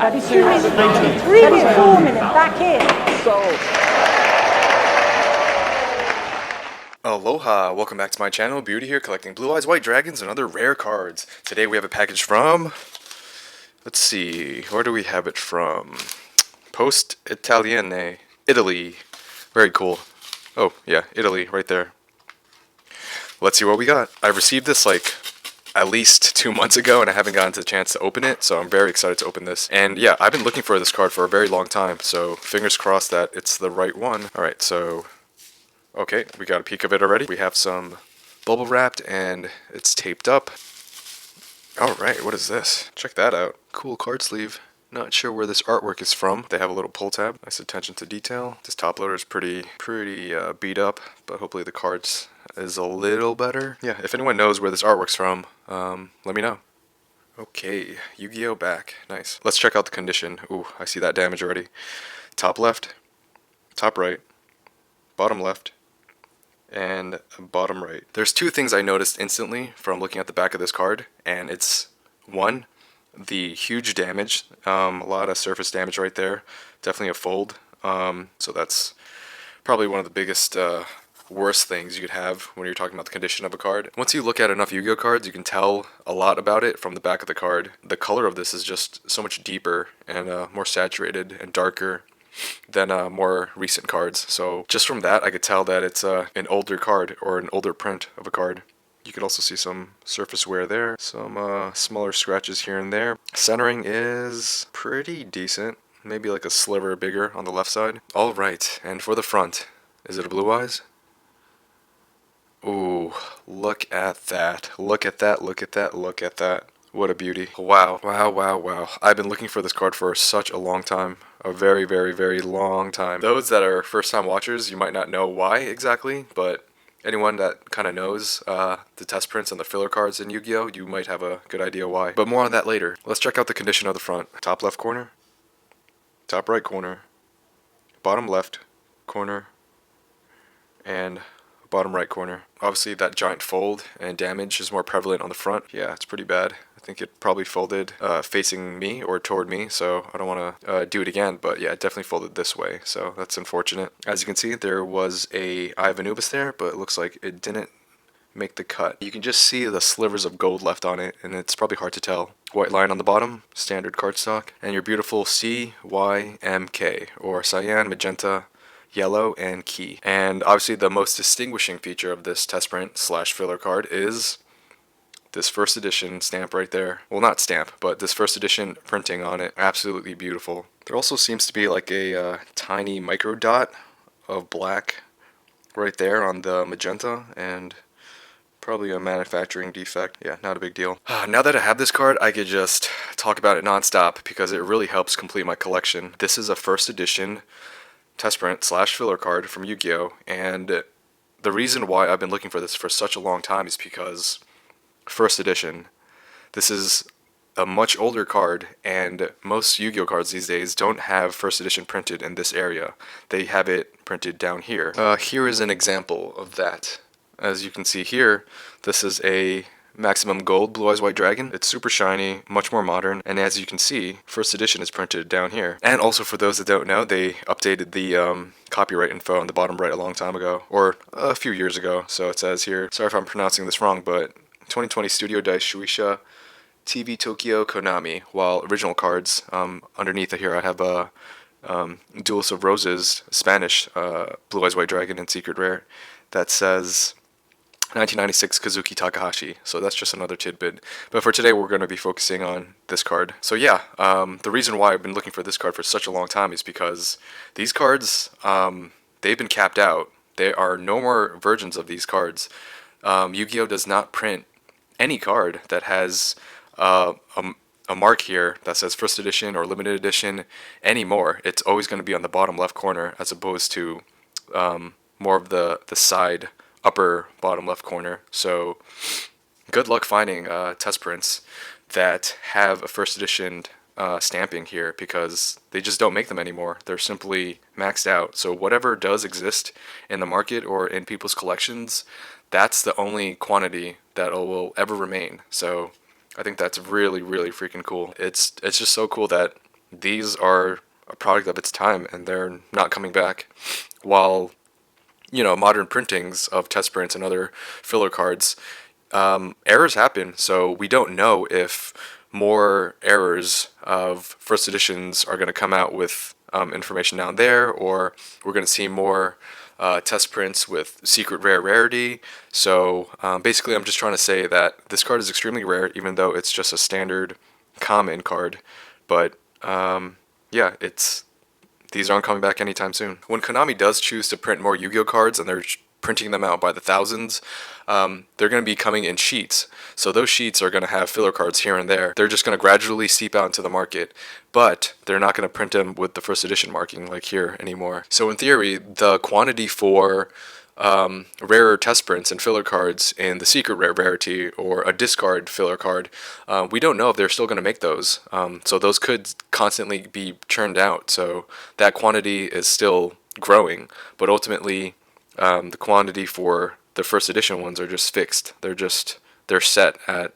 Ready, 2 minutes, 3 minutes, 4 minutes, back in. Aloha, welcome back to my channel. Beauty here, collecting Blue Eyes White Dragons and other rare cards. Today we have a package from, let's see, where do we have it from? Post Italiane, Italy. Very cool. Oh, yeah, Italy, right there. Let's see what we got. I received this like at least 2 months ago and I haven't gotten the chance to open it, so I'm very excited to open this. And yeah, I've been looking for this card for a very long time, so fingers crossed that it's the right one. Alright, so okay, we got a peek of it already. We have some bubble wrapped and it's taped up. Alright, what is this? Check that out. Cool card sleeve. Not sure where this artwork is from. They have a little pull tab. Nice attention to detail. This top loader is pretty beat up, but hopefully the cards is a little better. Yeah, if anyone knows where this artwork's from, let me know. Okay, Yu-Gi-Oh! Back. Nice. Let's check out the condition. Ooh, I see that damage already. Top left, top right, bottom left, and bottom right. There's two things I noticed instantly from looking at the back of this card, and it's one, the huge damage, a lot of surface damage right there, definitely a fold, so that's probably one of the biggest worst things you could have when you're talking about the condition of a card. Once you look at enough Yu-Gi-Oh cards, you can tell a lot about it from the back of the card. The color of this is just so much deeper and more saturated and darker than more recent cards. So just from that, I could tell that it's an older card or an older print of a card. You could also see some surface wear there, some smaller scratches here and there. Centering is pretty decent, maybe like a sliver bigger on the left side. Alright, and for the front, is it a Blue Eyes? Ooh, look at that. Look at that, look at that, look at that. What a beauty. Wow, wow, wow, wow. I've been looking for this card for such a long time. A very, very, very long time. Those that are first time watchers, you might not know why exactly, but anyone that kind of knows the test prints and the filler cards in Yu-Gi-Oh, you might have a good idea why. But more on that later. Let's check out the condition of the front. Top left corner, top right corner, bottom left corner, and bottom right corner. Obviously that giant fold and damage is more prevalent on the front. Yeah, it's pretty bad. I think it probably folded facing me or toward me, so I don't want to do it again, but yeah, it definitely folded this way, so that's unfortunate. As you can see, there was a Eye of Anubis there, but it looks like it didn't make the cut. You can just see the slivers of gold left on it, and it's probably hard to tell. White line on the bottom, standard cardstock, and your beautiful CYMK, or cyan, magenta, yellow, and key. And obviously the most distinguishing feature of this test print slash filler card is this first edition stamp right there. Well, not stamp, but this first edition printing on it. Absolutely beautiful. There also seems to be like a tiny micro dot of black right there on the magenta, and probably a manufacturing defect. Yeah, not a big deal. Now that I have this card, I could just talk about it nonstop because it really helps complete my collection. This is a first edition test print slash filler card from Yu-Gi-Oh! And the reason why I've been looking for this for such a long time is because first edition, this is a much older card, and most Yu-Gi-Oh cards these days don't have first edition printed in this area. They have it printed down here. Here is an example of that. As you can see here, this is a Maximum Gold Blue Eyes White Dragon. It's super shiny, much more modern, and as you can see, first edition is printed down here. And also for those that don't know, they updated the copyright info on the bottom right a long time ago, or a few years ago. So it says here, sorry if I'm pronouncing this wrong, but 2020 Studio Dice Shueisha TV Tokyo Konami, while original cards, underneath here I have a Duelist of Roses Spanish Blue Eyes White Dragon and Secret Rare that says 1996 Kazuki Takahashi, so that's just another tidbit. But for today, we're going to be focusing on this card. So yeah, the reason why I've been looking for this card for such a long time is because these cards, they've been capped out. There are no more versions of these cards. Yu-Gi-Oh! Does not print any card that has a mark here that says first edition or limited edition anymore. It's always going to be on the bottom left corner as opposed to more of the side upper bottom left corner. So good luck finding test prints that have a first edition stamping here, because they just don't make them anymore. They're simply maxed out. So whatever does exist in the market or in people's collections, that's the only quantity that will ever remain. So I think that's really, really freaking cool. It's just so cool that these are a product of its time and they're not coming back. While, you know, modern printings of test prints and other filler cards, errors happen, so we don't know if more errors of first editions are going to come out with information down there, or we're going to see more test prints with secret rare rarity. So basically, I'm just trying to say that this card is extremely rare, even though it's just a standard common card. But yeah, these aren't coming back anytime soon. When Konami does choose to print more Yu-Gi-Oh cards, and they're printing them out by the thousands, they're going to be coming in sheets. So those sheets are going to have filler cards here and there. They're just going to gradually seep out into the market, but they're not going to print them with the first edition marking like here anymore. So in theory, the quantity for rarer test prints and filler cards in the secret rare rarity or a discard filler card, we don't know if they're still going to make those. So those could constantly be churned out. So that quantity is still growing, but ultimately the quantity for the first edition ones are just fixed. They're set at,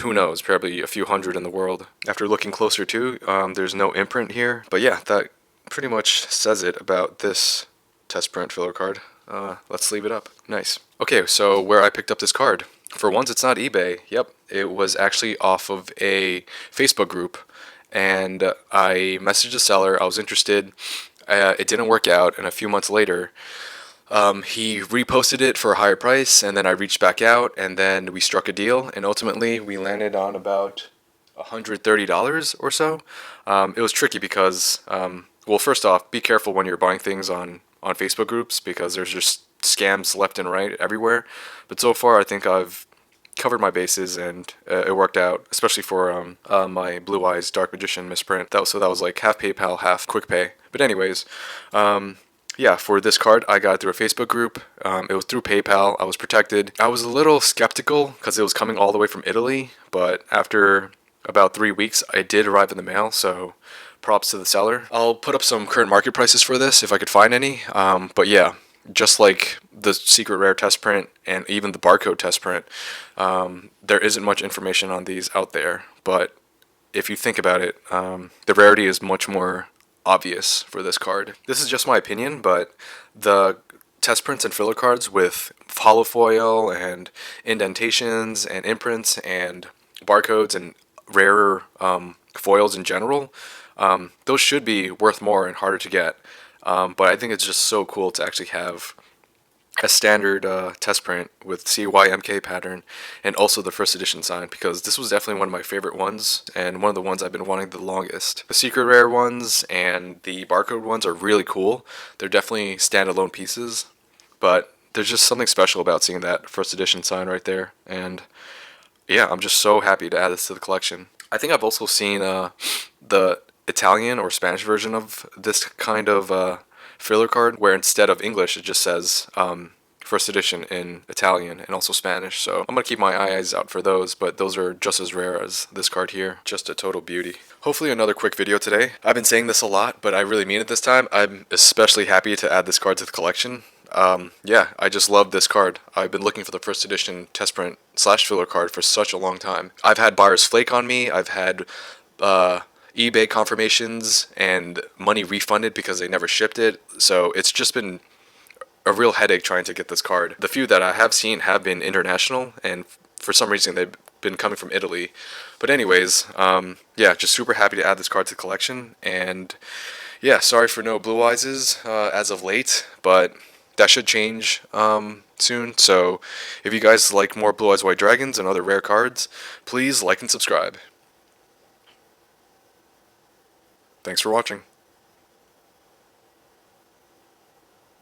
who knows, probably a few hundred in the world. After looking closer too, there's no imprint here. But yeah, that pretty much says it about this test print filler card. Let's leave it up. Nice. Okay, so where I picked up this card. For once, it's not eBay. Yep, it was actually off of a Facebook group. And I messaged the seller. I was interested. It didn't work out. And a few months later, he reposted it for a higher price. And then I reached back out. And then we struck a deal. And ultimately, we landed on about $130 or so. It was tricky because, well, first off, be careful when you're buying things on Facebook groups, because there's just scams left and right everywhere. But so far, I think I've covered my bases, and it worked out, especially for my Blue Eyes Dark Magician misprint. That was like half PayPal, half QuickPay. But anyways, yeah, for this card, I got it through a Facebook group. It was through PayPal. I was protected. I was a little skeptical because it was coming all the way from Italy, but after about 3 weeks, it did arrive in the mail, so props to the seller. I'll put up some current market prices for this if I could find any. But yeah, just like the secret rare test print and even the barcode test print, there isn't much information on these out there. But if you think about it, the rarity is much more obvious for this card. This is just my opinion, but the test prints and filler cards with hollow foil and indentations and imprints and barcodes and rarer foils in general, those should be worth more and harder to get. But I think it's just so cool to actually have a standard test print with CYMK pattern and also the first edition sign, because this was definitely one of my favorite ones and one of the ones I've been wanting the longest. The secret rare ones and the barcode ones are really cool. They're definitely standalone pieces, but there's just something special about seeing that first edition sign right there. And yeah, I'm just so happy to add this to the collection. I think I've also seen the Italian or Spanish version of this kind of filler card, where instead of English it just says first edition in Italian and also Spanish. So I'm gonna keep my eyes out for those, but those are just as rare as this card here. Just a total beauty. Hopefully another quick video today. I've been saying this a lot, but I really mean it this time. I'm especially happy to add this card to the collection. Yeah, I just love this card. I've been looking for the first edition test print / filler card for such a long time. I've had buyers flake on me. I've had eBay confirmations and money refunded because they never shipped it. So it's just been a real headache trying to get this card. The few that I have seen have been international, and for some reason they've been coming from Italy. But anyways, yeah, just super happy to add this card to the collection. And yeah, sorry for no Blue Eyes as of late, but that should change soon. So if you guys like more Blue Eyes White Dragons and other rare cards, please like and subscribe. Thanks for watching.